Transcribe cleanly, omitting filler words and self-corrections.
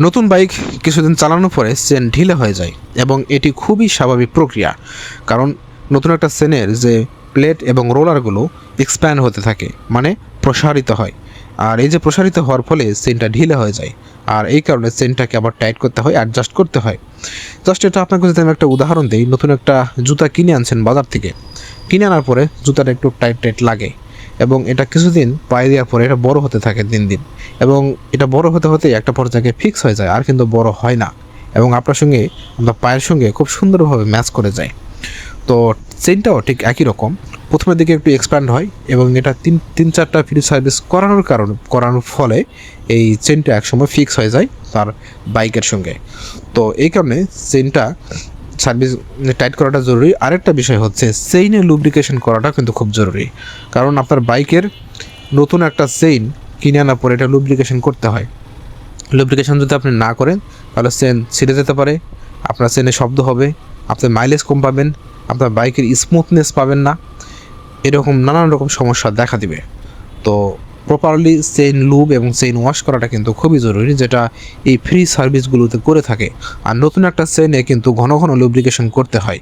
নতুন বাইক কিছুদিন চালানোর পরে চেন ঢিলে হয়ে যায় এবং এটি খুবই স্বাভাবিক প্রক্রিয়া, কারণ নতুন একটা চেনের যে প্লেট এবং রোলারগুলো এক্সপ্যান্ড হতে থাকে, মানে প্রসারিত হয়। আর এই যে প্রসারিত হওয়ার ফলে চেনটা ঢিলে হয়ে যায়, আর এই কারণে চেনটাকে আবার টাইট করতে হয়, অ্যাডজাস্ট করতে হয়। জাস্ট এটা আপনাকে যদি আমি একটা উদাহরণ দিই, নতুন একটা জুতা কিনে আনছেন বাজার থেকে, কিনে আনার পরে জুতাটা একটু টাইট টাইট লাগে এবং এটা কিছুদিন পায়ে দেওয়ার পরে এটা বড় হতে থাকে দিন দিন, এবং এটা বড় হতে হতে একটা পর্যায়ে ফিক্স হয়ে যায় আর কিন্তু বড় হয় না, এবং আপনার সঙ্গে আপনার পায়ের সঙ্গে খুব সুন্দরভাবে ম্যাচ করে যায়। তো চেইনটাও ঠিক একই রকম, প্রথমের দিকে একটু এক্সপ্যান্ড হয় এবং এটা তিন চারটা ফ্রি সার্ভিস করানোর ফলে এই চেইনটা একসময় ফিক্স হয়ে যায় তার বাইকের সঙ্গে। তো এই কারণে চেইনটা সার্ভিস টাইট করাটা জরুরি। আরেকটা বিষয় হচ্ছে চেইনে লুব্রিকেশন করাটা কিন্তু খুব জরুরি, কারণ আপনার বাইকের নতুন একটা চেইন কিনে আনার পরে এটা লুব্রিকেশন করতে হয়। লুব্রিকেশন যদি আপনি না করেন তাহলে চেন ছিঁড়ে যেতে পারে, আপনার চেনে শব্দ হবে, আপনার মাইলেজ কম পাবেন, আপনার বাইকের স্মুথনেস পাবেন না, এরকম নানান রকম সমস্যা দেখা দিবে। তো প্রপারলি চেইন লুব এবং চেইন ওয়াশ করাটা কিন্তু খুবই জরুরি, যেটা এই ফ্রি সার্ভিসগুলোতে করে থাকে। আর নতুন একটা চেইনে কিন্তু ঘন ঘন লুব্রিকেশন করতে হয়,